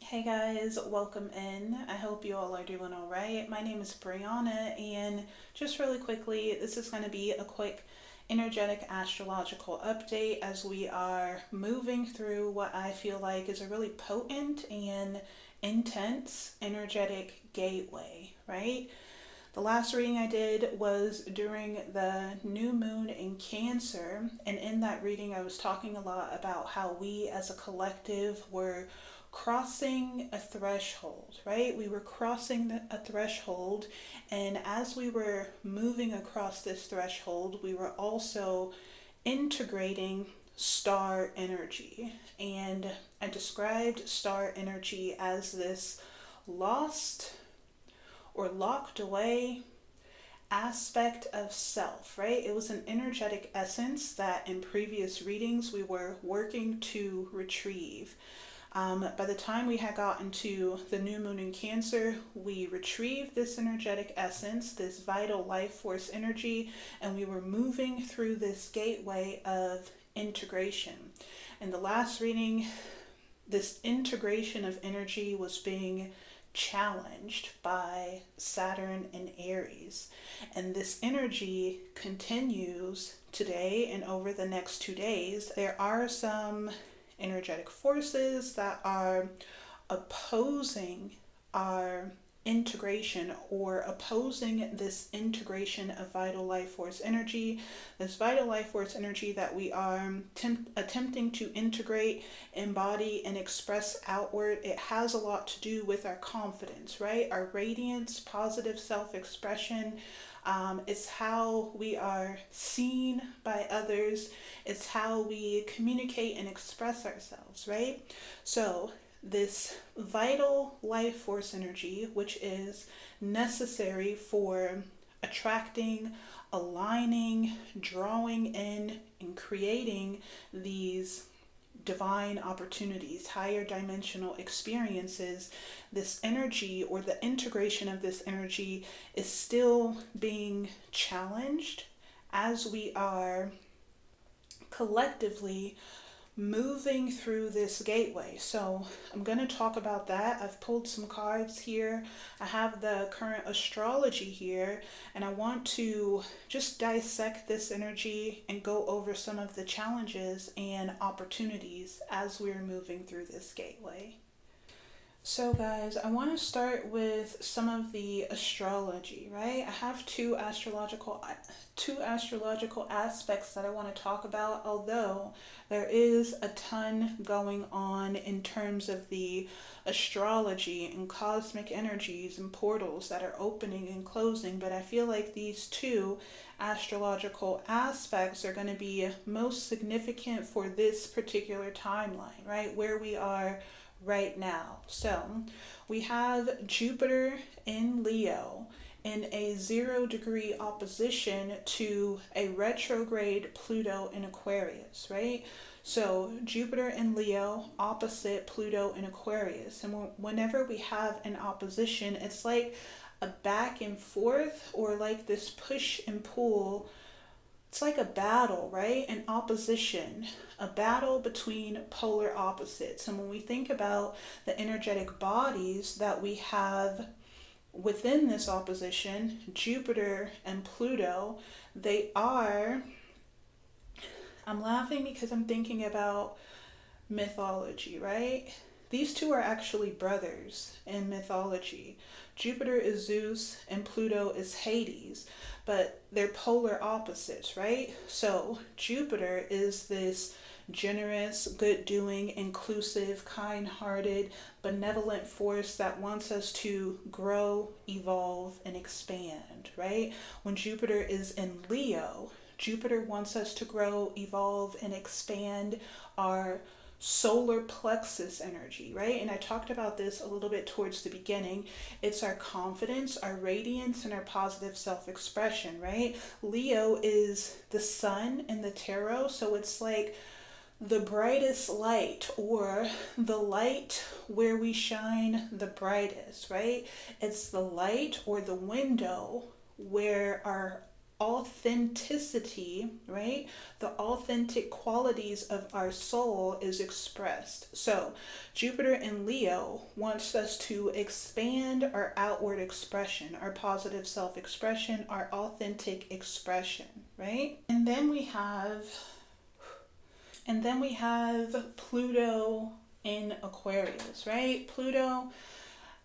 Hey guys, welcome in. I hope you all are doing all right. My name is Brianna, and just really quickly, this is going to be a quick energetic astrological update as we are moving through what I feel like is a really potent and intense energetic gateway, right? The last reading I did was during the new moon in Cancer, and in that reading, I was talking a lot about how we as a collective were crossing a threshold, right? We were crossing a threshold, and as we were moving across this threshold, we were also integrating star energy. And I described star energy as this lost or locked away aspect of self, right? It was an energetic essence that in previous readings we were working to retrieve. By the time we had gotten to the new moon in Cancer, we retrieved this energetic essence, this vital life force energy, and we were moving through this gateway of integration. In the last reading, this integration of energy was being challenged by Saturn and Aries. And this energy continues today and over the next 2 days. There are some energetic forces that are opposing our integration or opposing this integration of vital life force energy, this vital life force energy that we are attempting to integrate, embody, and express outward. It has a lot to do with our confidence, right? Our radiance, positive self-expression. It's how we are seen by others. It's how we communicate and express ourselves, right? So this vital life force energy, which is necessary for attracting, aligning, drawing in, and creating these divine opportunities, higher dimensional experiences, this energy or the integration of this energy is still being challenged as we are collectively moving through this gateway. So I'm going to talk about that. I've pulled some cards here. I have the current astrology here, and I want to just dissect this energy and go over some of the challenges and opportunities as we're moving through this gateway. So guys, I want to start with some of the astrology, right? I have two astrological aspects that I want to talk about, although there is a ton going on in terms of the astrology and cosmic energies and portals that are opening and closing, but I feel like these two astrological aspects are going to be most significant for this particular timeline, right? Where we are right now. So we have Jupiter in Leo in a 0-degree opposition to a retrograde Pluto in Aquarius, right? So Jupiter in Leo opposite Pluto in Aquarius. And whenever we have an opposition, it's like a back and forth, or like this push and pull. It's like a battle, right? An opposition, a battle between polar opposites. And when we think about the energetic bodies that we have within this opposition, Jupiter and Pluto, I'm laughing because I'm thinking about mythology, right? These two are actually brothers in mythology. Jupiter is Zeus and Pluto is Hades, but they're polar opposites, right? So Jupiter is this generous, good-doing, inclusive, kind-hearted, benevolent force that wants us to grow, evolve, and expand, right? When Jupiter is in Leo, Jupiter wants us to grow, evolve, and expand our solar plexus energy, right? And I talked about this a little bit towards the beginning. It's our confidence, our radiance, and our positive self-expression, right? Leo is the sun in the tarot, so it's like the brightest light, or the light where we shine the brightest, right? It's the light or the window where our authenticity, right? The authentic qualities of our soul is expressed. So, Jupiter in Leo wants us to expand our outward expression, our positive self expression, our authentic expression, right? And then we have Pluto in Aquarius, right? Pluto,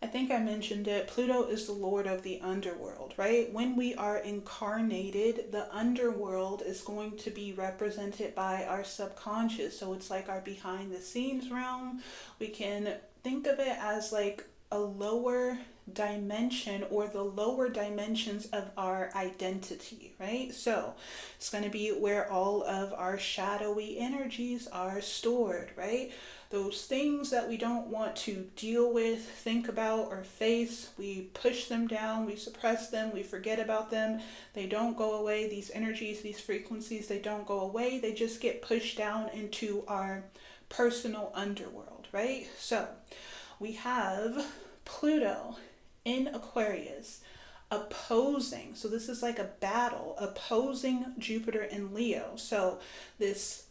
I think I mentioned it. Pluto is the lord of the underworld, right? When we are incarnated, the underworld is going to be represented by our subconscious. So it's like our behind the scenes realm. We can think of it as like a lower dimension or the lower dimensions of our identity, right? So it's going to be where all of our shadowy energies are stored, right? Those things that we don't want to deal with, think about, or face, we push them down, we suppress them, we forget about them. They don't go away. These energies, these frequencies, they don't go away. They just get pushed down into our personal underworld, right? So we have Pluto in Aquarius opposing, so this is like a battle, opposing Jupiter in Leo. So this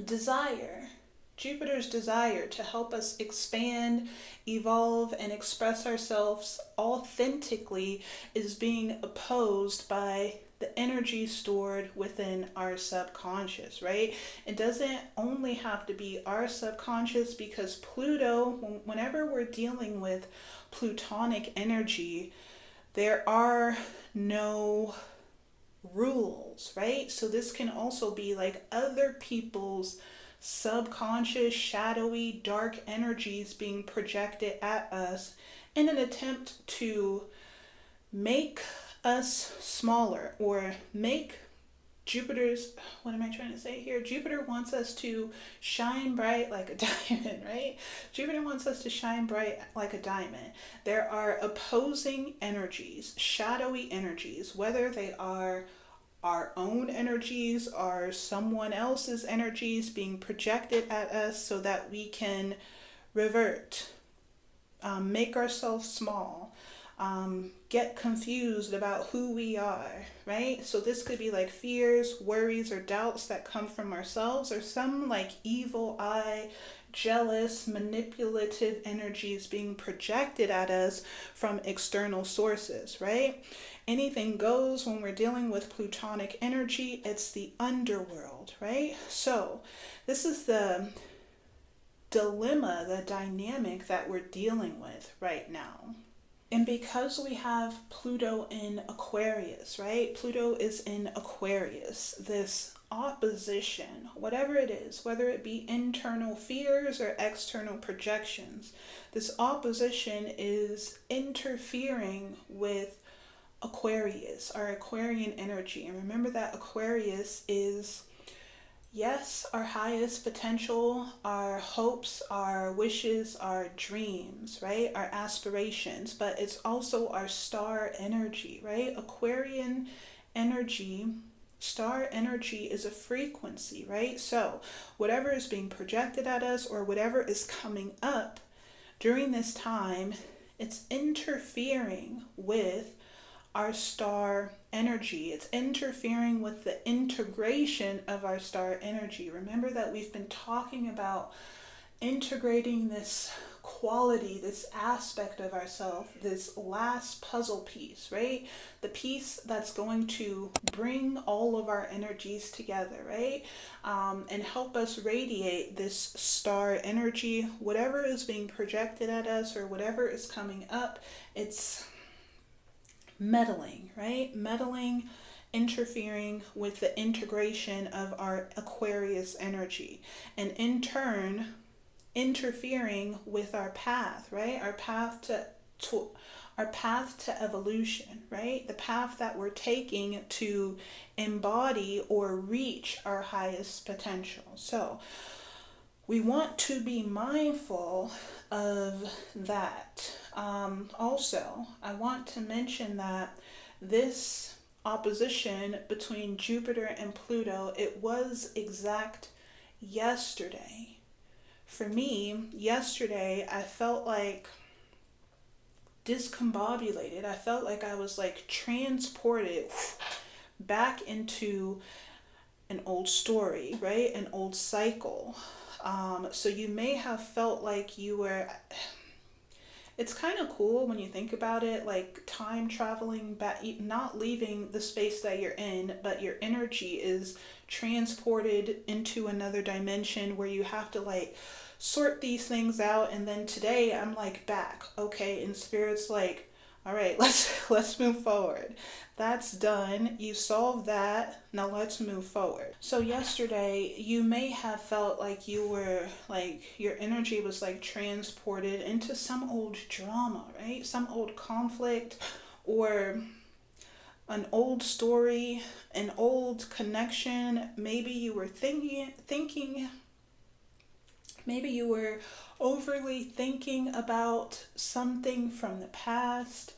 desire, Jupiter's desire to help us expand, evolve, and express ourselves authentically is being opposed by the energy stored within our subconscious, right? It doesn't only have to be our subconscious, because Pluto, whenever we're dealing with Plutonic energy, there are no rules, right? So this can also be like other people's subconscious, shadowy, dark energies being projected at us in an attempt to make us smaller or make Jupiter's, what am I trying to say here? Jupiter wants us to shine bright like a diamond, right? Jupiter wants us to shine bright like a diamond. There are opposing energies, shadowy energies, whether they are our own energies or someone else's energies being projected at us so that we can revert, make ourselves small, get confused about who we are, right? So this could be like fears, worries, or doubts that come from ourselves, or some like evil eye, jealous, manipulative energies being projected at us from external sources, right? Anything goes when we're dealing with Plutonic energy. It's the underworld, right? So this is the dilemma, the dynamic that we're dealing with right now. And because we have Pluto in Aquarius, right? Pluto is in Aquarius, this opposition, whatever it is, whether it be internal fears or external projections, this opposition is interfering with Aquarius, our Aquarian energy. And remember that Aquarius is, yes, our highest potential, our hopes, our wishes, our dreams, right? Our aspirations, but it's also our star energy, right? Aquarian energy, star energy is a frequency, right? So whatever is being projected at us or whatever is coming up during this time, it's interfering with our star energy. It's interfering with the integration of our star energy. Remember that we've been talking about integrating this quality, this aspect of ourselves, this last puzzle piece, right? The piece that's going to bring all of our energies together, right? And help us radiate this star energy. Whatever is being projected at us or whatever is coming up, it's meddling, right? Meddling, interfering with the integration of our Aquarius energy, and in turn interfering with our path, right? Our path to evolution, right? The path that we're taking to embody or reach our highest potential. So we want to be mindful of that. Also, I want to mention that this opposition between Jupiter and Pluto, it was exact yesterday. For me, yesterday, I felt like discombobulated. I felt like I was like transported back into an old story, right? An old cycle. So you may have felt like you were, it's kind of cool when you think about it, like time traveling back, not leaving the space that you're in, but your energy is transported into another dimension where you have to like sort these things out. And then today I'm like back, okay, and spirit's like, all right, let's move forward. That's done. You solved that. Now let's move forward. So yesterday you may have felt like you were like your energy was like transported into some old drama, right? Some old conflict or an old story, an old connection. Maybe you were thinking maybe you were overly thinking about something from the past,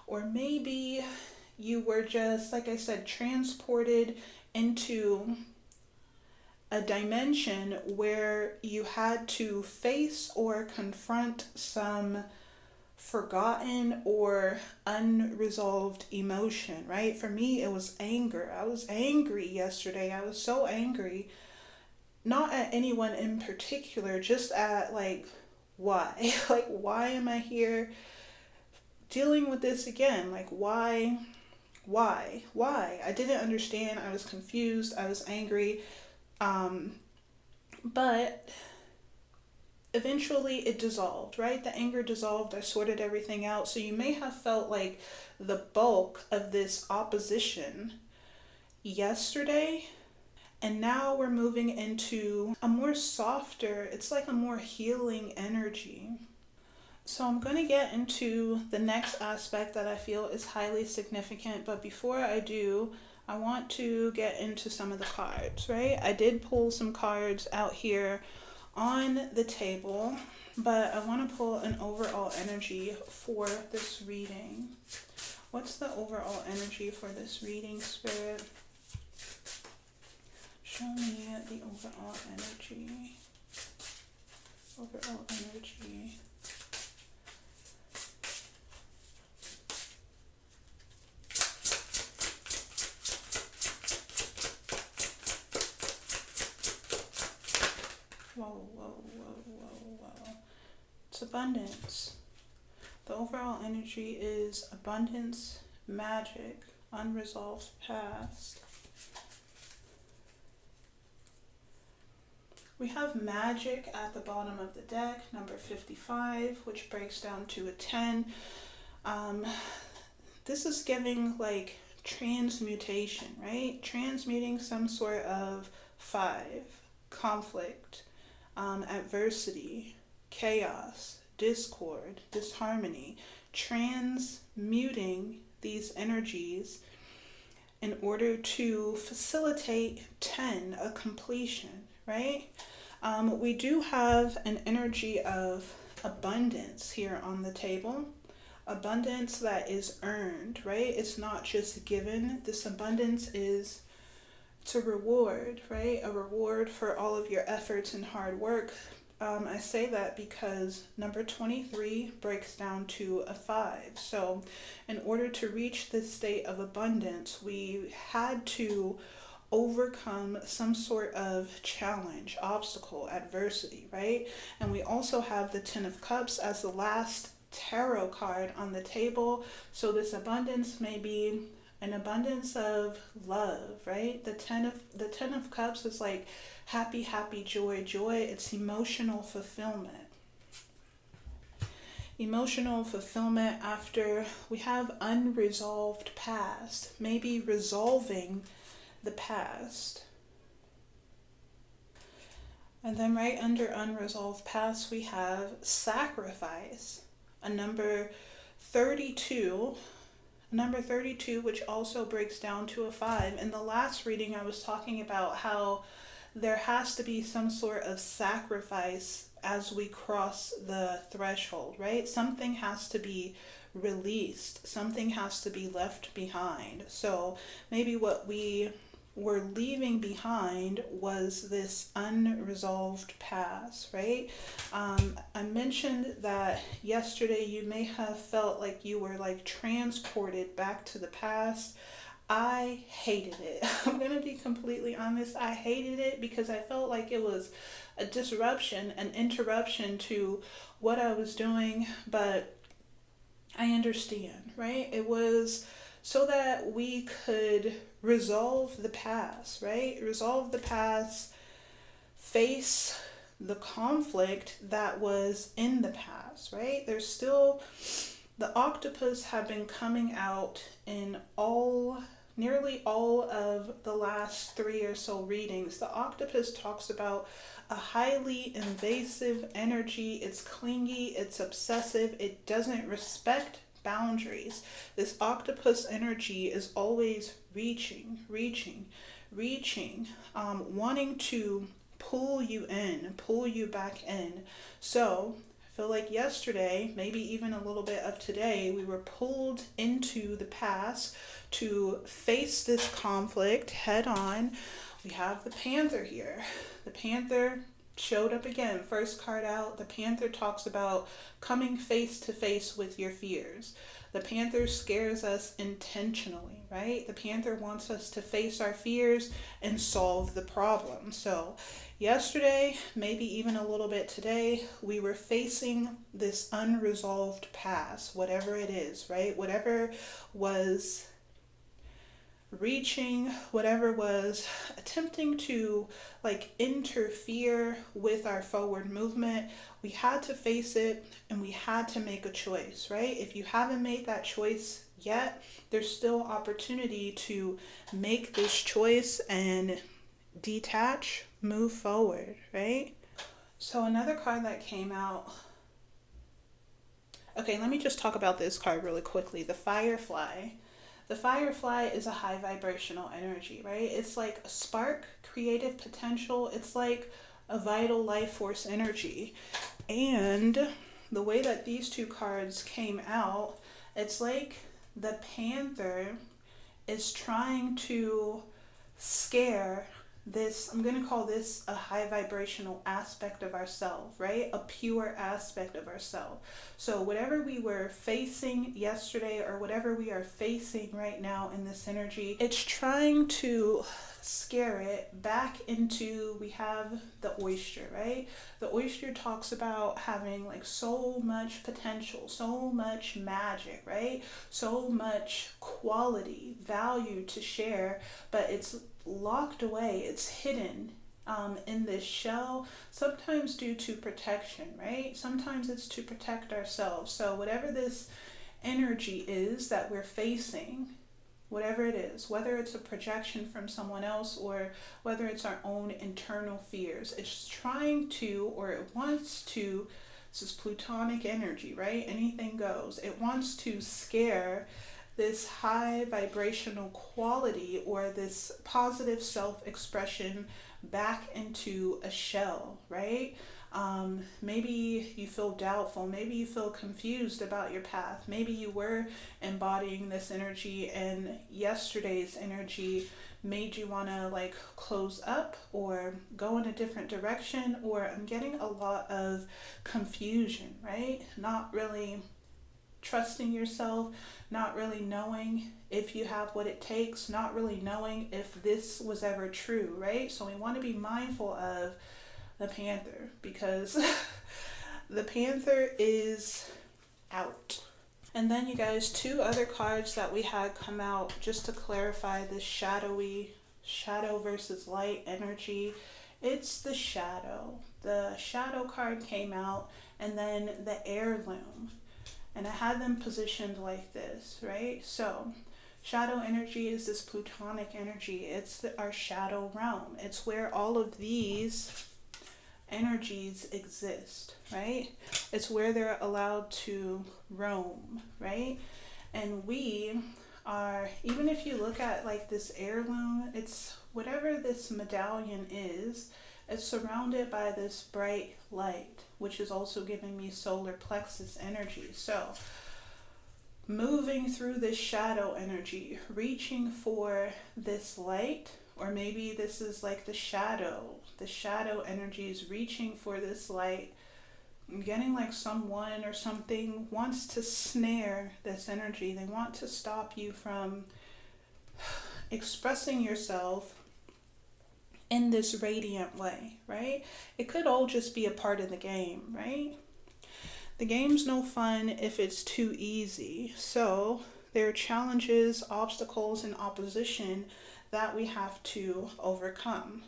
or maybe you were just, like I said, transported into a dimension where you had to face or confront some forgotten or unresolved emotion, right? For me, it was anger. I was angry yesterday. I was so angry, not at anyone in particular, just at like, why? Like, why am I here dealing with this again? Like, why? I didn't understand. I was confused. I was angry. But eventually it dissolved, right? The anger dissolved. I sorted everything out. So you may have felt like the bulk of this opposition yesterday. And now we're moving into a more softer, it's like a more healing energy. So I'm going to get into the next aspect that I feel is highly significant. But before I do, I want to get into some of the cards, right? I did pull some cards out here on the table, but I want to pull an overall energy for this reading. What's the overall energy for this reading, Spirit? Show me the overall energy. Overall energy. Whoa. It's abundance. The overall energy is abundance, magic, unresolved past. We have magic at the bottom of the deck, number 55, which breaks down to a 10. This is giving like transmutation, right? Transmuting some sort of 5, conflict, adversity, chaos, discord, disharmony, transmuting these energies in order to facilitate 10, a completion, right? We do have an energy of abundance here on the table. Abundance that is earned, right? It's not just given. This abundance is, it's a reward, right? A reward for all of your efforts and hard work. I say that because number 23 breaks down to a 5. So in order to reach this state of abundance, we had to overcome some sort of challenge, obstacle, adversity, right? And we also have the 10 of Cups as the last tarot card on the table. So this abundance may be an abundance of love, right? The 10 of Cups is like happy, joy. It's emotional fulfillment. Emotional fulfillment after we have unresolved past, maybe resolving the past. And then right under unresolved past, we have sacrifice, a number 32, which also breaks down to a 5. In the last reading, I was talking about how there has to be some sort of sacrifice as we cross the threshold, right? Something has to be released. Something has to be left behind. So maybe what we were leaving behind was this unresolved past, right? I mentioned that yesterday you may have felt like you were like transported back to the past. I hated it. I'm going to be completely honest. I hated it because I felt like it was a disruption, an interruption to what I was doing, but I understand, right? It was so that we could resolve the past, right? Resolve the past, face the conflict that was in the past, right? There's still, the octopus have been coming out in nearly all of the last 3 or so readings. The octopus talks about a highly invasive energy. It's clingy, it's obsessive, it doesn't respect boundaries. This octopus energy is always reaching, wanting to pull you in, pull you back in. So I feel like yesterday, maybe even a little bit of today, we were pulled into the past to face this conflict head on. We have the Panther here. The Panther showed up again. First card out, the Panther talks about coming face to face with your fears. The Panther scares us intentionally, right? The Panther wants us to face our fears and solve the problem. So yesterday, maybe even a little bit today, we were facing this unresolved past, whatever it is, right? Whatever was reaching, whatever was attempting to like interfere with our forward movement, we had to face it and we had to make a choice, right? If you haven't made that choice yet, there's still opportunity to make this choice and detach, move forward, right? So another card that came out, okay, let me just talk about this card really quickly. The Firefly. The Firefly is a high vibrational energy, right? It's like a spark, creative potential. It's like a vital life force energy. And the way that these two cards came out, it's like the Panther is trying to scare this, I'm going to call this a high vibrational aspect of ourselves, right? A pure aspect of ourselves. So whatever we were facing yesterday or whatever we are facing right now in this energy, it's trying to scare it back into, we have the oyster, right? The oyster talks about having like so much potential, so much magic, right? So much quality, value to share, but it's locked away, it's hidden in this shell, sometimes due to protection, right? Sometimes it's to protect ourselves. So whatever this energy is that we're facing, whatever it is, whether it's a projection from someone else or whether it's our own internal fears, it's trying to, or it wants to, this is Plutonic energy, right? Anything goes. It wants to scare this high vibrational quality or this positive self-expression back into a shell, right? Maybe you feel doubtful, maybe you feel confused about your path, maybe you were embodying this energy and yesterday's energy made you want to like close up or go in a different direction, or I'm getting a lot of confusion, right? Not really trusting yourself, not really knowing if you have what it takes, not really knowing if this was ever true, right? So we want to be mindful of the Panther because the Panther is out. And then you guys, two other cards that we had come out just to clarify this shadowy, shadow versus light energy. It's the shadow. The shadow card came out, and then the heirloom. And I had them positioned like this, right? So shadow energy is this Plutonic energy. It's our shadow realm. It's where all of these energies exist, right? It's where they're allowed to roam, right? And we are, even if you look at like this heirloom, it's whatever this medallion is, it's surrounded by this bright light, which is also giving me solar plexus energy. So moving through this shadow energy, reaching for this light Or maybe this is like the shadow. The shadow energy is reaching for this light. I'm getting like someone or something wants to snare this energy. They want to stop you from expressing yourself in this radiant way, right? It could all just be a part of the game, right? The game's no fun if it's too easy. So there are challenges, obstacles, and opposition that we have to overcome.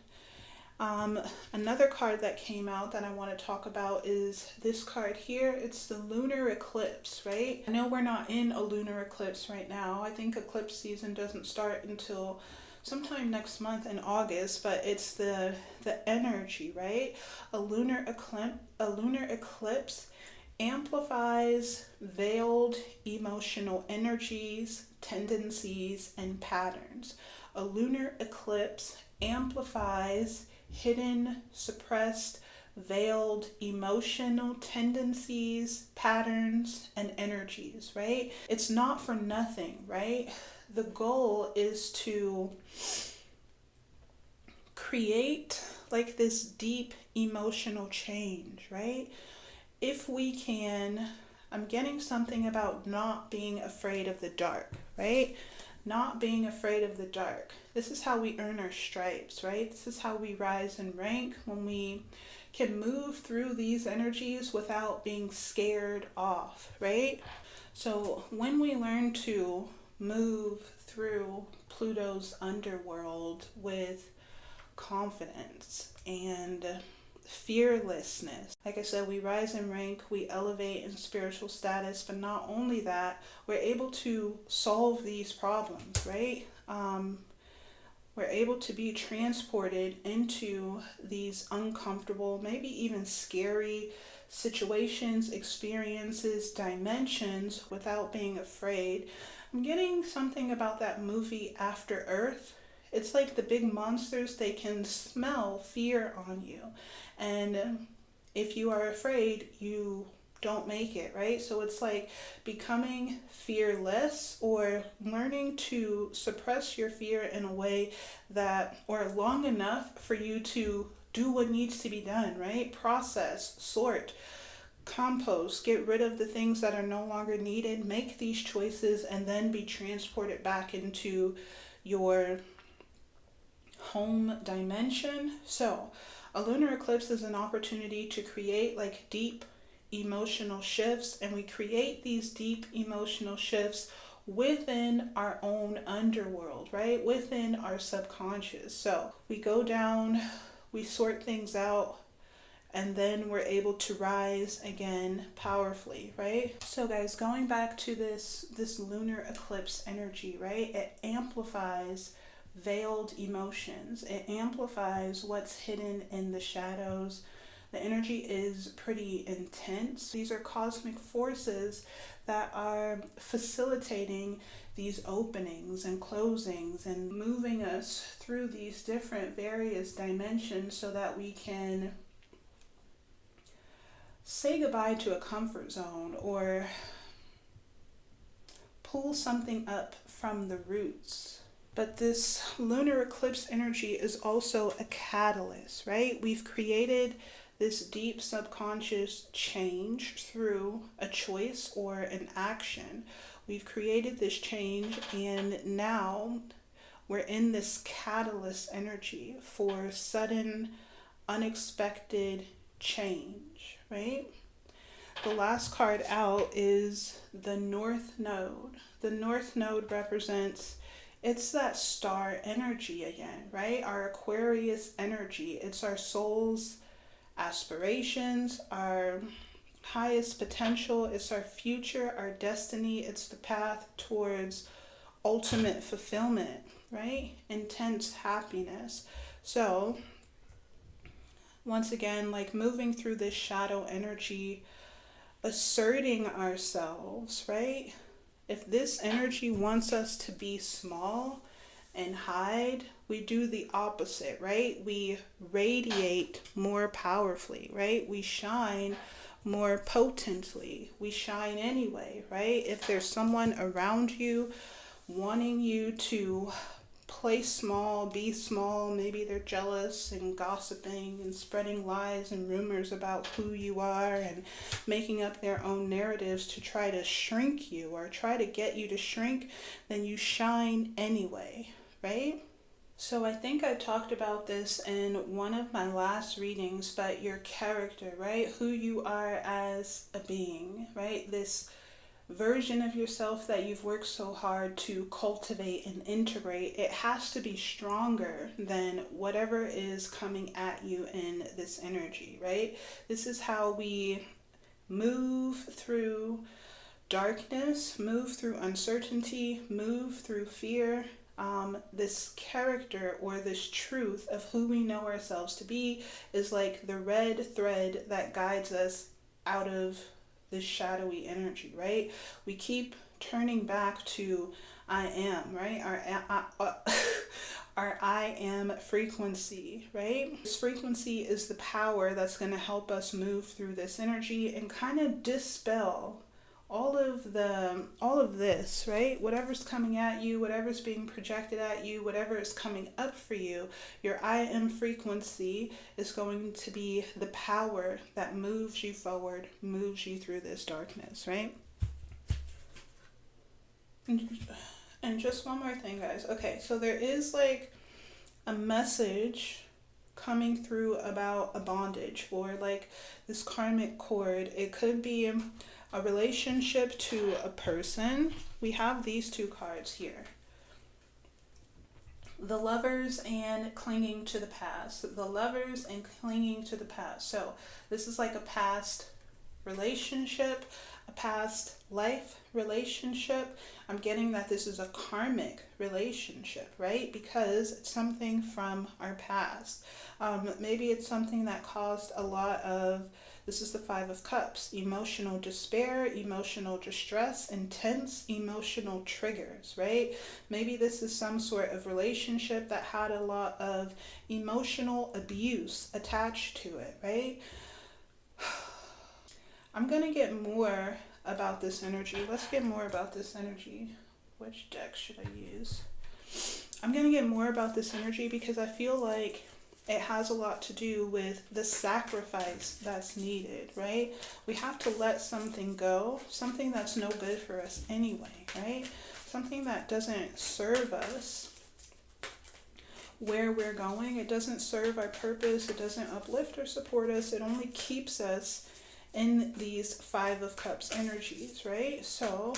Another card that came out that I want to talk about is this card here. It's the lunar eclipse, right? I know we're not in a lunar eclipse right now. I think eclipse season doesn't start until sometime next month in August, but it's the energy, right? A lunar eclipse amplifies veiled emotional energies, tendencies, and patterns. A lunar eclipse amplifies hidden, suppressed, veiled emotional tendencies, patterns, and energies, right? It's not for nothing, right? The goal is to create like this deep emotional change, right? If we can, I'm getting something about not being afraid of the dark, right? Not being afraid of the dark. This is how we earn our stripes, right? This is how we rise in rank, when we can move through these energies without being scared off, right? So when we learn to move through Pluto's underworld with confidence and fearlessness, like I said, we rise in rank, we elevate in spiritual status, but not only that, we're able to solve these problems, right? We're able to be transported into these uncomfortable, maybe even scary situations, experiences, dimensions without being afraid. I'm getting something about that movie After Earth. It's like the big monsters, they can smell fear on you. And if you are afraid, you don't make it, right? So it's like becoming fearless, or learning to suppress your fear in a way that, or long enough for you to do what needs to be done, right? Process, sort, compost, get rid of the things that are no longer needed, make these choices, and then be transported back into your home dimension. So a lunar eclipse is an opportunity to create like deep emotional shifts, and we create these deep emotional shifts within our own underworld, right? Within our subconscious. So we go down, we sort things out, and then we're able to rise again powerfully, right? So guys, going back to this lunar eclipse energy, right? It amplifies veiled emotions. It amplifies what's hidden in the shadows. The energy is pretty intense. These are cosmic forces that are facilitating these openings and closings and moving us through these different various dimensions so that we can say goodbye to a comfort zone, or pull something up from the roots. But this lunar eclipse energy is also a catalyst, right? We've created this deep subconscious change through a choice or an action. We've created this change, and now we're in this catalyst energy for sudden, unexpected change, right? The last card out is the North Node. The North Node represents, it's that star energy again, right? Our Aquarius energy. It's our soul's aspirations, our highest potential. It's our future, our destiny. It's the path towards ultimate fulfillment, right? Intense happiness. So once again, like moving through this shadow energy, asserting ourselves, right? If this energy wants us to be small and hide, we do the opposite, right? We radiate more powerfully, right? We shine more potently. We shine anyway, right? If there's someone around you wanting you to play small, be small. Maybe they're jealous and gossiping and spreading lies and rumors about who you are and making up their own narratives to try to shrink you or try to get you to shrink, then you shine anyway, right? So I think I talked about this in one of my last readings, but your character, right? Who you are as a being, right? This version of yourself that you've worked so hard to cultivate and integrate, it has to be stronger than whatever is coming at you in this energy, right? This is how we move through darkness, move through uncertainty, move through fear. This character or this truth of who we know ourselves to be is like the red thread that guides us out of this shadowy energy, right? We keep turning back to I am, right? Our I am frequency, right? This frequency is the power that's going to help us move through this energy and kind of dispel all of this, right? Whatever's coming at you, whatever's being projected at you, whatever is coming up for you, your I am frequency is going to be the power that moves you forward, moves you through this darkness, right? And just one more thing, guys. Okay, so there is like a message coming through about a bondage or like this karmic cord. It could be a relationship to a person. We have these two cards here. The Lovers and clinging to the past. The Lovers and clinging to the past. So this is like a past relationship, a past life relationship. I'm getting that this is a karmic relationship, right? Because it's something from our past. Maybe it's something that caused a lot of, this is the Five of Cups, emotional despair, emotional distress, intense emotional triggers, right? Maybe this is some sort of relationship that had a lot of emotional abuse attached to it, right? I'm going to get more about this energy. Let's get more about this energy. Which deck should I use? I'm going to get more about this energy because I feel like it has a lot to do with the sacrifice that's needed, right? We have to let something go, something that's no good for us anyway, right? Something that doesn't serve us where we're going. It doesn't serve our purpose. It doesn't uplift or support us. It only keeps us in these Five of Cups energies, right? So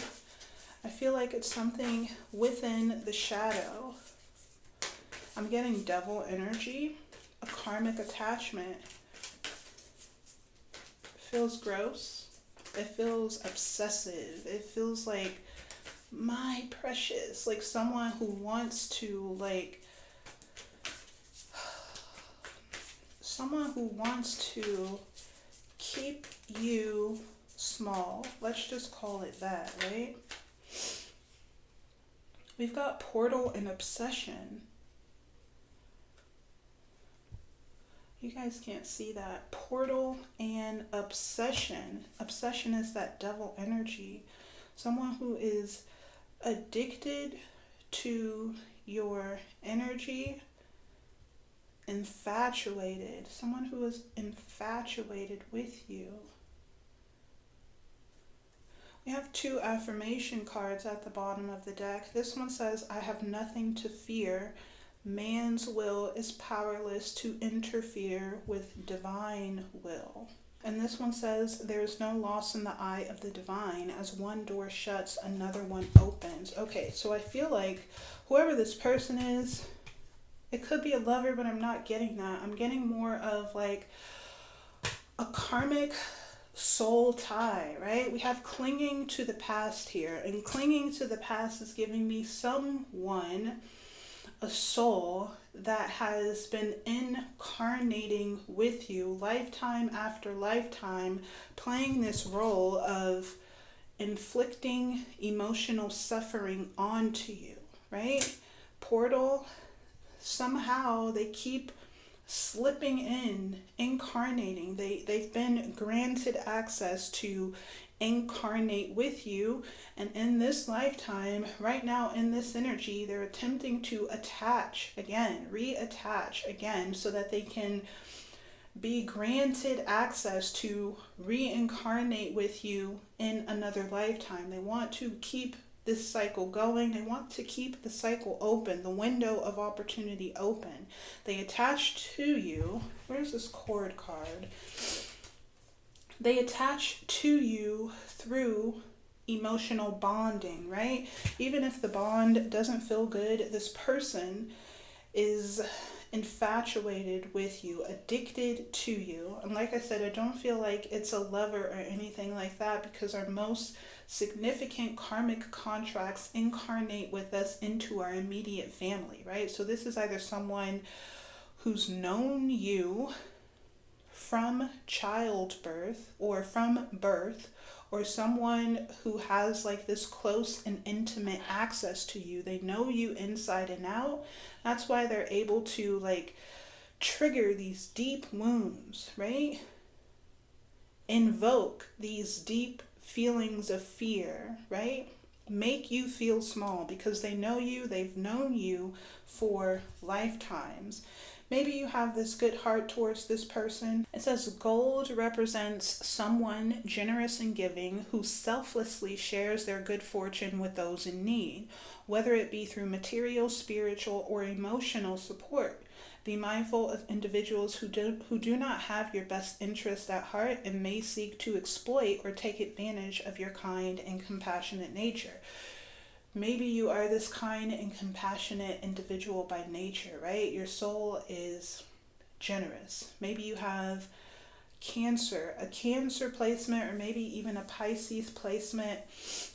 I feel like it's something within the shadow. I'm getting devil energy, a karmic attachment. It feels gross. It feels obsessive. It feels like my precious, like someone who wants to keep you small. Let's just call it that, right? We've got portal and obsession. You guys can't see that. Portal and obsession. Obsession is that devil energy. Someone who is addicted to your energy. Infatuated. Someone who is infatuated with you. We have two affirmation cards at the bottom of the deck. This one says, I have nothing to fear. Man's will is powerless to interfere with divine will. And this one says, there is no loss in the eye of the divine. As one door shuts, another one opens. Okay, so I feel like whoever this person is, it could be a lover, but I'm not getting that. I'm getting more of like a karmic soul tie, right? We have clinging to the past here. And clinging to the past is giving me someone, a soul that has been incarnating with you lifetime after lifetime, playing this role of inflicting emotional suffering onto you, right? Portal, somehow they keep slipping in, incarnating. They've been granted access to incarnate with you, and in this lifetime, right now in this energy, they're attempting to attach again, reattach again, so that they can be granted access to reincarnate with you in another lifetime. They want to keep this cycle going. They want to keep the cycle open, the window of opportunity open. They attach to you. Where's this cord card? They attach to you through emotional bonding, right? Even if the bond doesn't feel good, this person is infatuated with you, addicted to you. And like I said, I don't feel like it's a lover or anything like that, because our most significant karmic contracts incarnate with us into our immediate family, right? So this is either someone who's known you from childbirth or from birth, or someone who has like this close and intimate access to you. They know you inside and out. That's why they're able to like trigger these deep wounds, right? Invoke these deep feelings of fear, right? Make you feel small because they know you, they've known you for lifetimes. Maybe you have this good heart towards this person. It says gold represents someone generous and giving who selflessly shares their good fortune with those in need, whether it be through material, spiritual, or emotional support. Be mindful of individuals who do not have your best interest at heart and may seek to exploit or take advantage of your kind and compassionate nature. Maybe you are this kind and compassionate individual by nature, right? Your soul is generous. Maybe you have Cancer, a Cancer placement, or maybe even a Pisces placement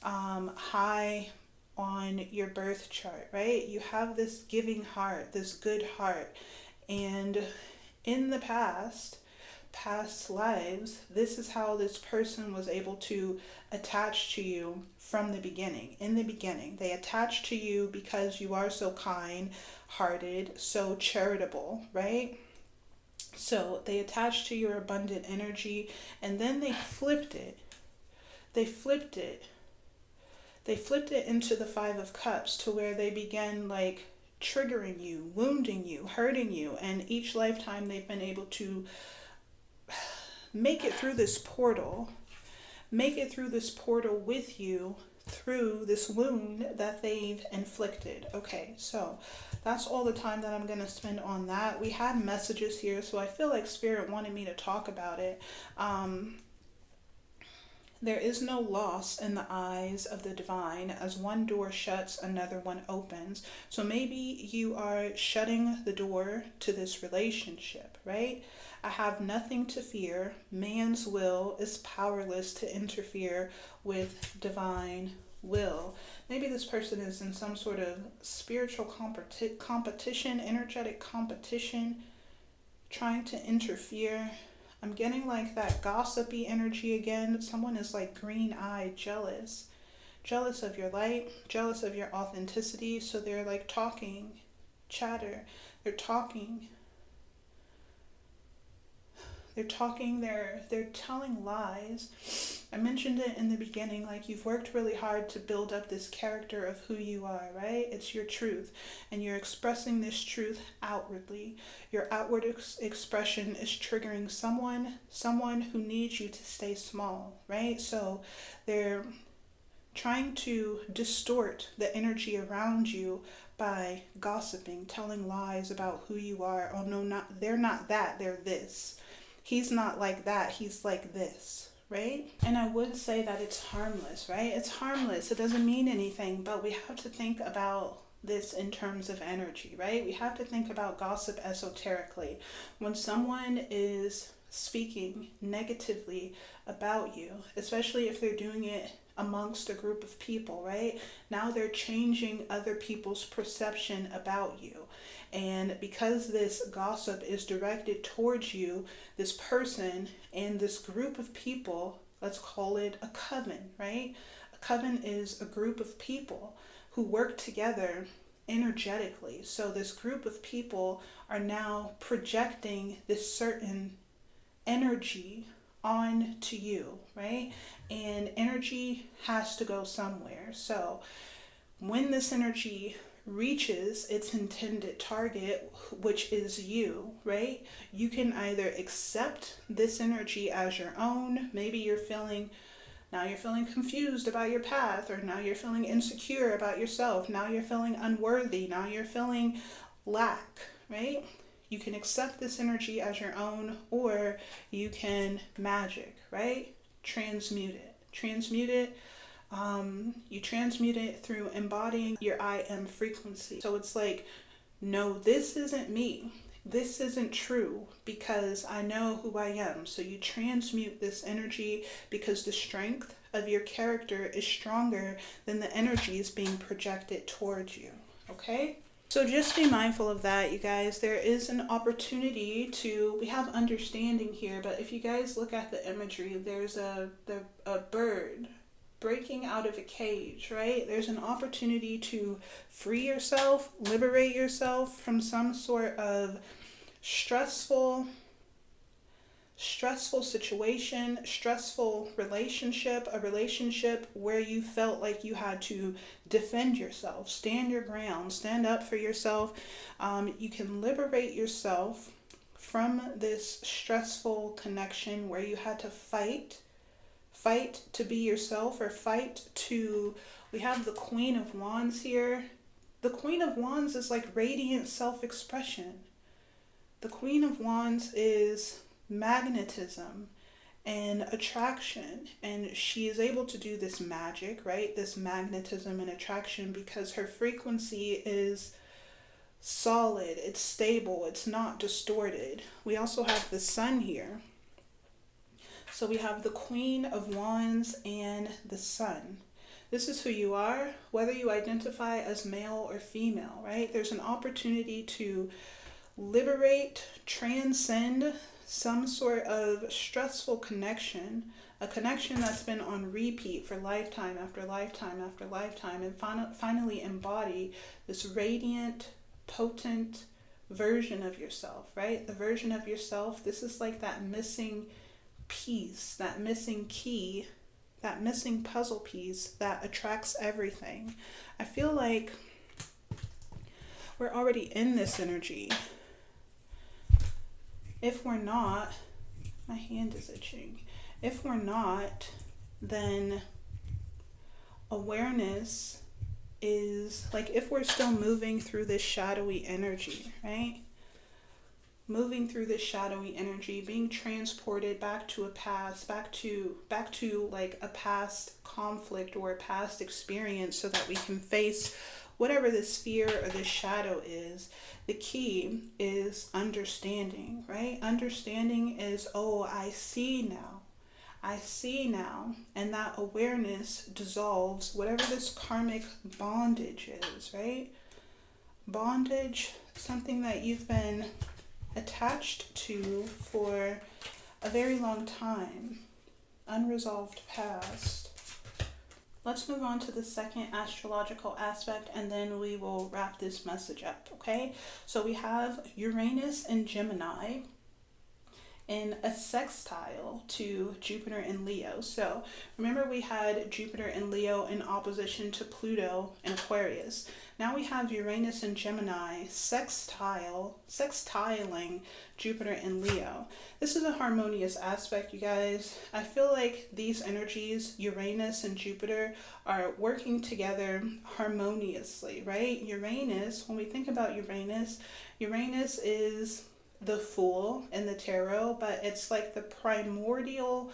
high on your birth chart, right? You have this giving heart, this good heart. And in the past lives, this is how this person was able to attach to you from the beginning. In the beginning, they attach to you because you are so kind-hearted, so charitable, right? So they attached to your abundant energy, and then they flipped it. They flipped it into the Five of Cups, to where they began like triggering you, wounding you, hurting you, and each lifetime they've been able to make it through this portal with you, through this wound that they've inflicted. Okay, so that's all the time that I'm going to spend on that. We had messages here, so I feel like Spirit wanted me to talk about it. There is no loss in the eyes of the divine. As one door shuts, another one opens. So maybe you are shutting the door to this relationship, right? I have nothing to fear. Man's will is powerless to interfere with divine will. Maybe this person is in some sort of spiritual competition, energetic competition, trying to interfere. I'm getting like that gossipy energy again. Someone is like green-eyed, jealous of your light, jealous of your authenticity. So they're like talking, chatter. They're talking, they're telling lies. I mentioned it in the beginning, like you've worked really hard to build up this character of who you are, right? It's your truth, and you're expressing this truth outwardly. Your outward expression is triggering someone who needs you to stay small, right? So they're trying to distort the energy around you by gossiping, telling lies about who you are. Oh no, they're not that, they're this. He's not like that, he's like this, right? And I would say that it's harmless, right? It's harmless. It doesn't mean anything, but we have to think about this in terms of energy, right? We have to think about gossip esoterically. When someone is speaking negatively about you, especially if they're doing it amongst a group of people, right? Now they're changing other people's perception about you. And because this gossip is directed towards you, this person and this group of people, let's call it a coven, right? A coven is a group of people who work together energetically. So this group of people are now projecting this certain energy on to you, right? And energy has to go somewhere. So when this energy reaches its intended target, which is you, right? You can either accept this energy as your own. Maybe you're feeling confused about your path, or now you're feeling insecure about yourself. Now you're feeling unworthy. Now you're feeling lack, right? You can accept this energy as your own, or you can magic, right? Transmute it. You transmute it through embodying your I am frequency. So it's like, no, this isn't me. This isn't true because I know who I am. So you transmute this energy because the strength of your character is stronger than the energies being projected towards you. Okay? So just be mindful of that, you guys. There is an opportunity we have understanding here, but if you guys look at the imagery, there's a bird breaking out of a cage, right? There's an opportunity to free yourself, liberate yourself from some sort of stressful situation, stressful relationship, a relationship where you felt like you had to defend yourself, stand your ground, stand up for yourself. You can liberate yourself from this stressful connection where you had to fight to be yourself, or we have the Queen of Wands here. The Queen of Wands is like radiant self-expression. The Queen of Wands is magnetism and attraction, and she is able to do this magic, right? This magnetism and attraction because her frequency is solid, it's stable, it's not distorted. We also have the Sun here. So we have the Queen of Wands and the Sun. This is who you are, whether you identify as male or female, right? There's an opportunity to liberate, transcend some sort of stressful connection, a connection that's been on repeat for lifetime after lifetime after lifetime, and finally embody this radiant, potent version of yourself, right? The version of yourself, this is like that missing piece, that missing key, that missing puzzle piece that attracts everything. I feel like we're already in this energy. If we're not, my hand is itching. If we're not, then awareness is like, if we're still moving through this shadowy energy, right? Moving through this shadowy energy, being transported back to a past, back to like a past conflict or a past experience so that we can face whatever this fear or this shadow is. The key is understanding, right? Understanding is, oh, I see now. And that awareness dissolves whatever this karmic bondage is, right? Bondage, something that you've been attached to for a very long time, unresolved past. Let's move on to the second astrological aspect, and then we will wrap this message up, okay? So we have Uranus and Gemini in a sextile to Jupiter in Leo. So remember, we had Jupiter in Leo in opposition to Pluto in Aquarius. Now we have Uranus and Gemini sextiling Jupiter in Leo. This is a harmonious aspect, you guys. I feel like these energies, Uranus and Jupiter, are working together harmoniously, right? Uranus, when we think about Uranus is the Fool in the tarot, but it's like the primordial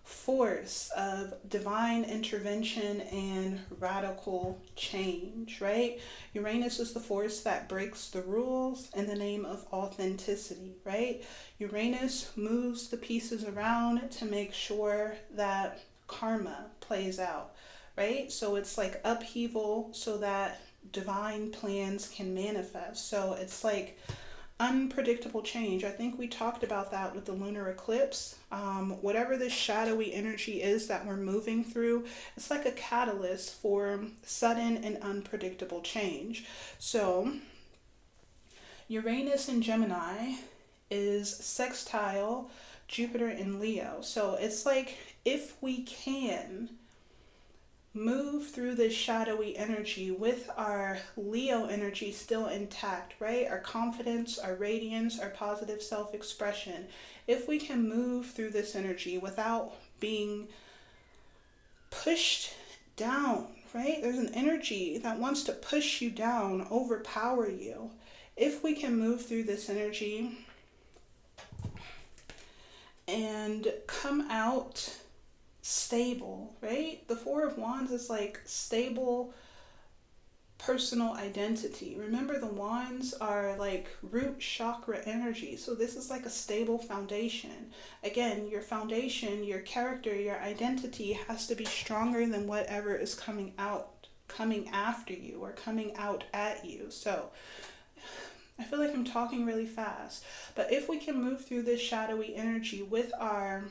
force of divine intervention and radical change, right? Uranus is the force that breaks the rules in the name of authenticity, right? Uranus moves the pieces around to make sure that karma plays out, right? So it's like upheaval so that divine plans can manifest. So it's like unpredictable change. I think we talked about that with the lunar eclipse. Whatever this shadowy energy is that we're moving through, it's like a catalyst for sudden and unpredictable change. So Uranus in Gemini is sextile Jupiter in Leo. So it's like if we can move through this shadowy energy with our Leo energy still intact, right? Our confidence, our radiance, our positive self-expression. If we can move through this energy without being pushed down, right? There's an energy that wants to push you down, overpower you. If we can move through this energy and come out stable, right? The Four of Wands is like stable personal identity. Remember, the wands are like root chakra energy. So this is like a stable foundation. Again, your foundation, your character, your identity has to be stronger than whatever is coming after you or coming out at you. So I feel like I'm talking really fast, but if we can move through this shadowy energy with our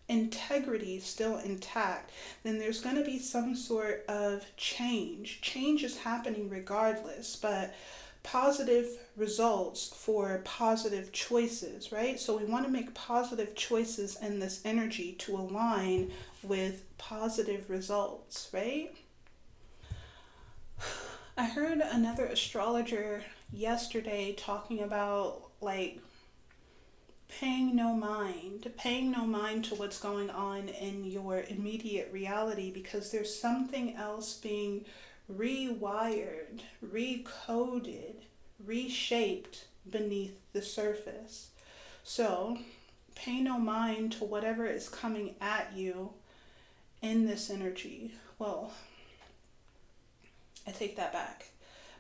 integrity still intact, then there's going to be some sort of change. Change is happening regardless, but positive results for positive choices, right? So we want to make positive choices in this energy to align with positive results, right? I heard another astrologer yesterday talking about like paying no mind to what's going on in your immediate reality, because there's something else being rewired, recoded, reshaped beneath the surface. So pay no mind to whatever is coming at you in this energy. Well, I take that back,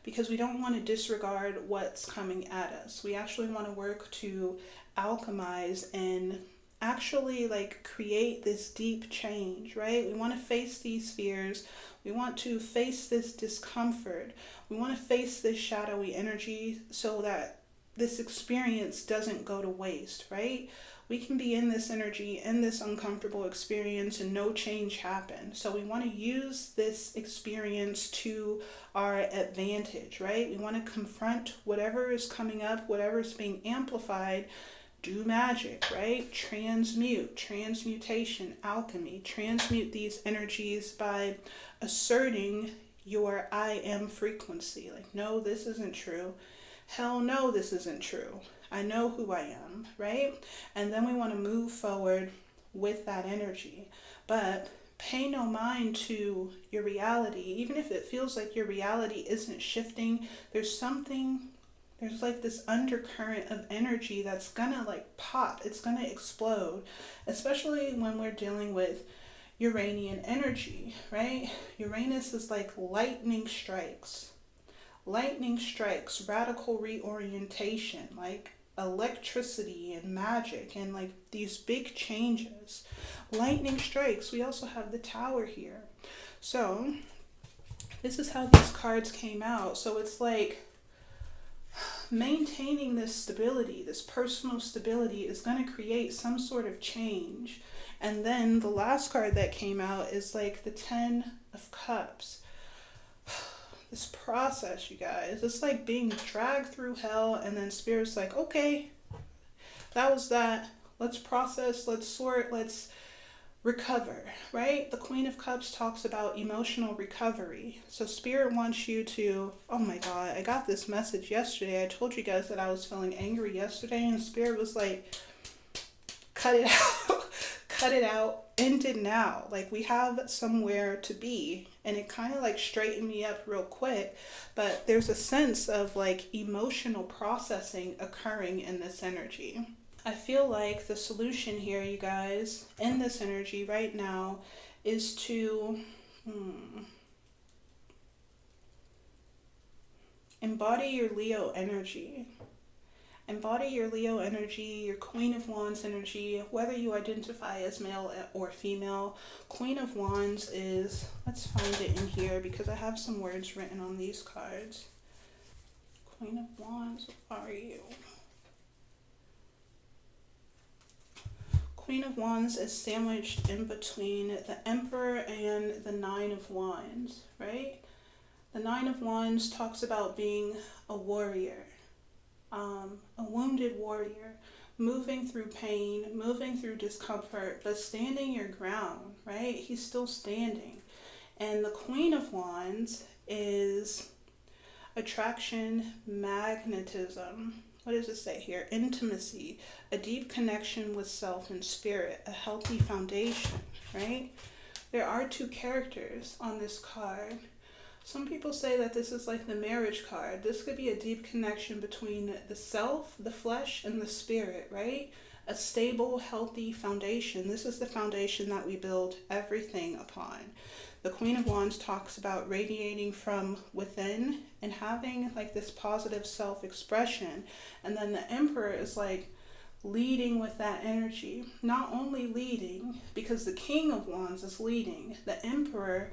because we don't want to disregard what's coming at us. We actually want to work to alchemize and actually like create this deep change, right? We want to face these fears. We want to face this discomfort. We want to face this shadowy energy so that this experience doesn't go to waste, right? We can be in this energy, in this uncomfortable experience, and no change happen. So we want to use this experience to our advantage, right? We want to confront whatever is coming up, whatever is being amplified. Do magic, right? Transmute, transmutation, alchemy. Transmute these energies by asserting your I am frequency. Like, no, this isn't true. Hell no, this isn't true. I know who I am, right? And then we want to move forward with that energy. But pay no mind to your reality. Even if it feels like your reality isn't shifting, there's like this undercurrent of energy that's gonna like pop. It's gonna explode, especially when we're dealing with Uranian energy, right? Uranus is like lightning strikes, radical reorientation, like electricity and magic and like these big changes. Lightning strikes. We also have the Tower here. So this is how these cards came out. So it's like maintaining this stability, this personal stability, is going to create some sort of change. And then the last card that came out is like the Ten of Cups. This process, you guys, it's like being dragged through hell, and then Spirit's like, okay, that was that. Let's process, let's sort, let's recover, right? The Queen of Cups talks about emotional recovery. So Spirit wants you to, oh my God, I got this message yesterday. I told you guys that I was feeling angry yesterday, and Spirit was like, cut it out, cut it out, end it now. Like, we have somewhere to be. And it kind of like straightened me up real quick. But there's a sense of like emotional processing occurring in this energy. I feel like the solution here, you guys, in this energy right now is to embody your Leo energy. Embody your Leo energy, your Queen of Wands energy, whether you identify as male or female. Queen of Wands is, let's find it in here because I have some words written on these cards. Queen of Wands, where are you? Queen of Wands is sandwiched in between the Emperor and the Nine of Wands, right? The Nine of Wands talks about being a warrior. A wounded warrior. moving through pain, moving through discomfort, but standing your ground, right? He's still standing. And the Queen of Wands is attraction, magnetism. What does it say here? Intimacy, a deep connection with self and spirit, a healthy foundation, right? There are two characters on this card. Some people say that this is like the marriage card. This could be a deep connection between the self, the flesh, and the spirit, right? A stable, healthy foundation. This is the foundation that we build everything upon. The Queen of Wands talks about radiating from within and having like this positive self-expression. And then the Emperor is like leading with that energy. Not only leading, because the King of Wands is leading. The Emperor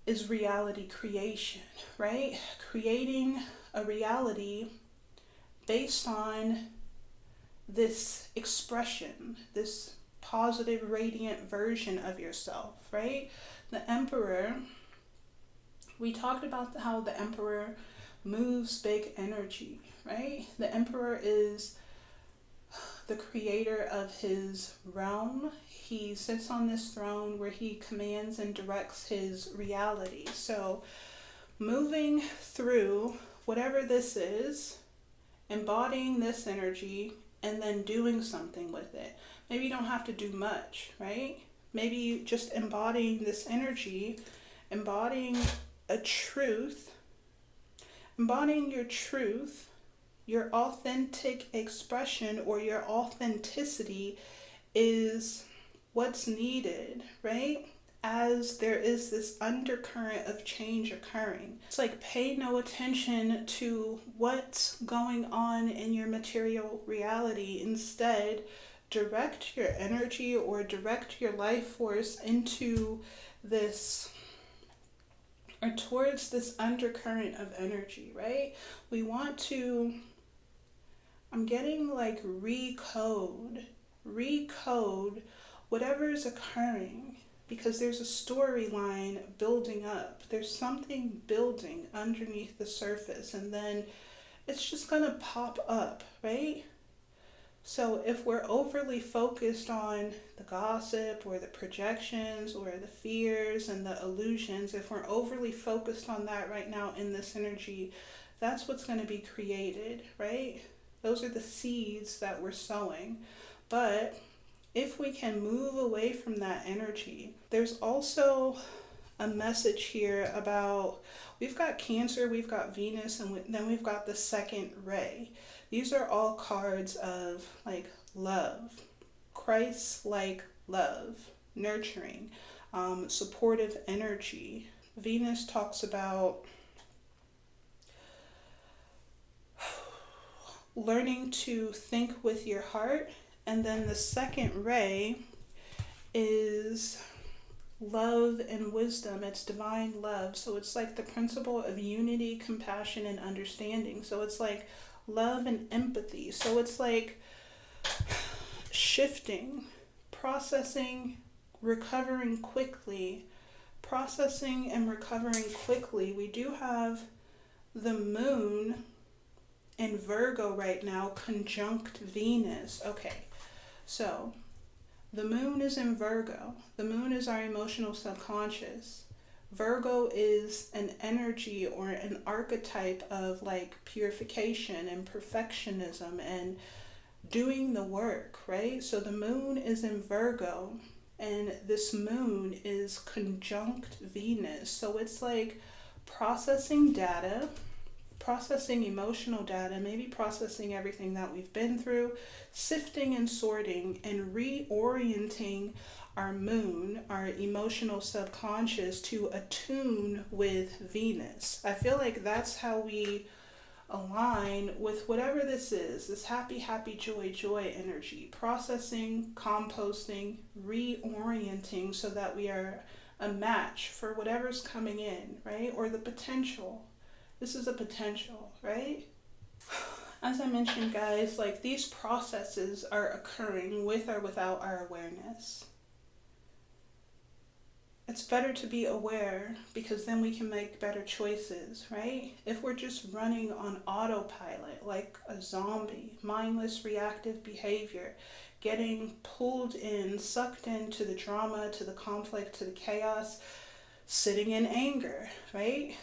is reality creation, right? Creating a reality based on this expression, this positive, radiant version of yourself, right? The Emperor, we talked about how the Emperor moves big energy, right? The Emperor is the creator of his realm. He sits on this throne where he commands and directs his reality. So moving through whatever this is, embodying this energy, and then doing something with it. Maybe you don't have to do much, right? Maybe just embodying this energy, embodying a truth, embodying your truth, your authentic expression or your authenticity is what's needed, right? As there is this undercurrent of change occurring. It's like pay no attention to what's going on in your material reality. Instead, direct your energy or direct your life force into this or towards this undercurrent of energy, right? We want to, I'm getting like recode whatever is occurring, because there's a storyline building up. There's something building underneath the surface, and then it's just gonna pop up, right? So if we're overly focused on the gossip or the projections or the fears and the illusions, if we're overly focused on that right now in this energy, that's what's going to be created, right? Those are the seeds that we're sowing. But if we can move away from that energy, there's also a message here about, we've got Cancer, we've got Venus, and then we've got the second ray. These are all cards of like love, Christ-like love, nurturing, supportive energy. Venus talks about learning to think with your heart. And then the second ray is love and wisdom. It's divine love. So it's like the principle of unity, compassion, and understanding. So it's like love and empathy. So it's like shifting, processing, recovering quickly, processing and recovering quickly. We do have the moon in Virgo right now, conjunct Venus. Okay, so the moon is in Virgo. The moon is our emotional subconscious. Virgo is an energy or an archetype of like purification and perfectionism and doing the work, right? So the moon is in Virgo, and this moon is conjunct Venus. So it's like processing data, processing emotional data, maybe processing everything that we've been through, sifting and sorting and reorienting our moon, our emotional subconscious, to attune with Venus. I feel like that's how we align with whatever this is, this happy, happy, joy, joy energy. Processing, composting, reorienting so that we are a match for whatever's coming in, right? Or the potential. This is a potential, right? As I mentioned, guys, like these processes are occurring with or without our awareness. it's better to be aware, because then we can make better choices, right? If we're just running on autopilot like a zombie, mindless reactive behavior, getting pulled in, sucked into the drama, to the conflict, to the chaos, sitting in anger, right?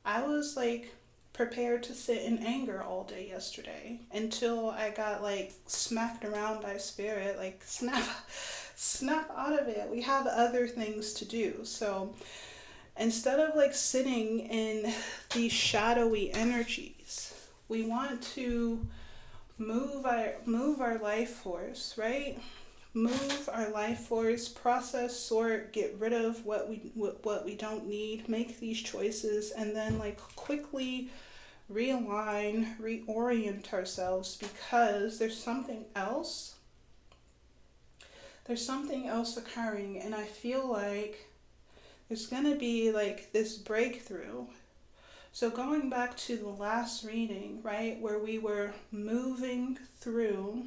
I was like prepared to sit in anger all day yesterday until I got like smacked around by spirit, like snap out of it. We have other things to do. So instead of like sitting in these shadowy energies, we want to move our life force, right? Move our life force, process, sort, get rid of what we don't need, make these choices, and then like quickly realign, reorient ourselves, because there's something else occurring, and I feel like there's going to be like this breakthrough. So going back to the last reading, right, where we were moving through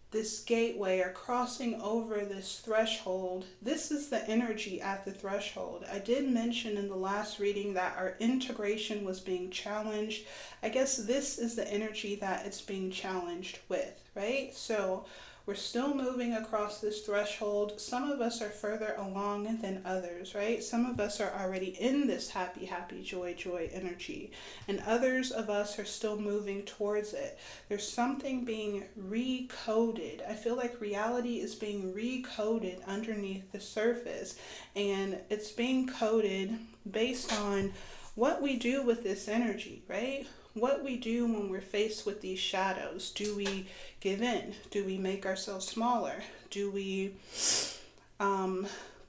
this gateway or crossing over this threshold, this is the energy at the threshold. I did mention in the last reading that our integration was being challenged. I guess this is the energy that it's being challenged with, right? So we're still moving across this threshold. Some of us are further along than others, right? Some of us are already in this happy, happy, joy, joy energy, and others of us are still moving towards it. There's something being recoded. I feel like reality is being recoded underneath the surface, and it's being coded based on what we do with this energy, right? What we do when we're faced with these shadows. Do we give in? Do we make ourselves smaller? Do we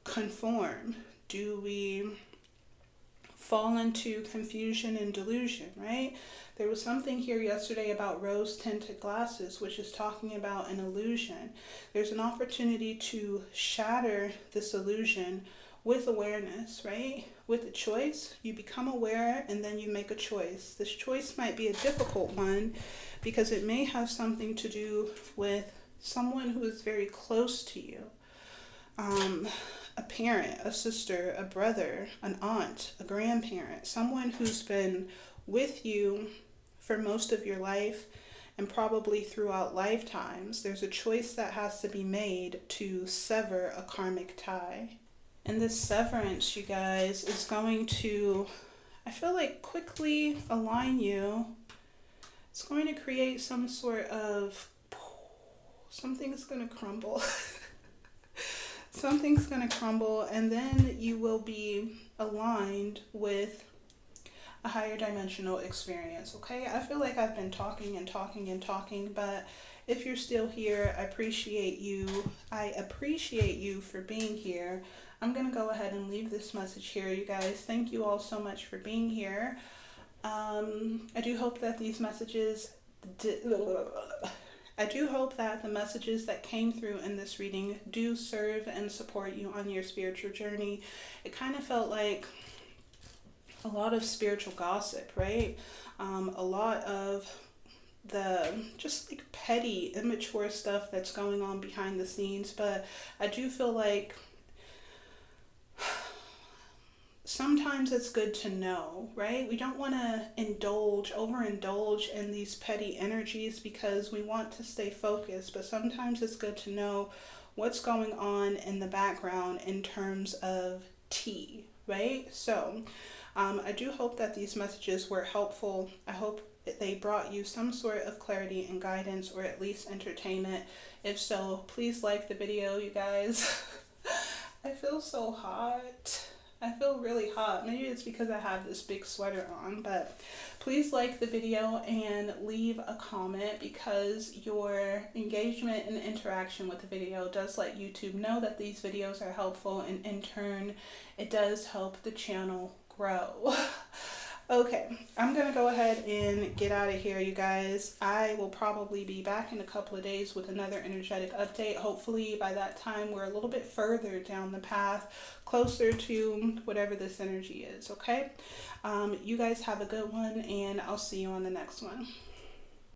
conform? Do we fall into confusion and delusion, right? There was something here yesterday about rose-tinted glasses, which is talking about an illusion. There's an opportunity to shatter this illusion with awareness, right? With a choice, you become aware and then you make a choice. This choice might be a difficult one because it may have something to do with someone who is very close to you. A parent, a sister, a brother, an aunt, a grandparent, someone who's been with you for most of your life and probably throughout lifetimes. There's a choice that has to be made to sever a karmic tie. And this severance, you guys, is going to, I feel like, quickly align you. It's going to create some sort of, something's going to crumble. Something's going to crumble, and then you will be aligned with a higher dimensional experience, okay? I feel like I've been talking and talking and talking, but if you're still here, I appreciate you. I appreciate you for being here. I'm going to go ahead and leave this message here, you guys. Thank you all so much for being here. I do hope that these messages... I do hope that the messages that came through in this reading do serve and support you on your spiritual journey. It kind of felt like a lot of spiritual gossip, right? A lot of the just like petty, immature stuff that's going on behind the scenes. But I do feel like sometimes it's good to know, right? We don't want to overindulge in these petty energies because we want to stay focused, but sometimes it's good to know what's going on in the background in terms of tea, right? So I do hope that these messages were helpful. I hope they brought you some sort of clarity and guidance, or at least entertainment. If so, please like the video, you guys. I feel so hot. I feel really hot. Maybe it's because I have this big sweater on, but please like the video and leave a comment, because your engagement and interaction with the video does let YouTube know that these videos are helpful, and in turn, it does help the channel grow. Okay, I'm going to go ahead and get out of here, you guys. I will probably be back in a couple of days with another energetic update. Hopefully by that time we're a little bit further down the path, closer to whatever this energy is, okay? You guys have a good one, and I'll see you on the next one.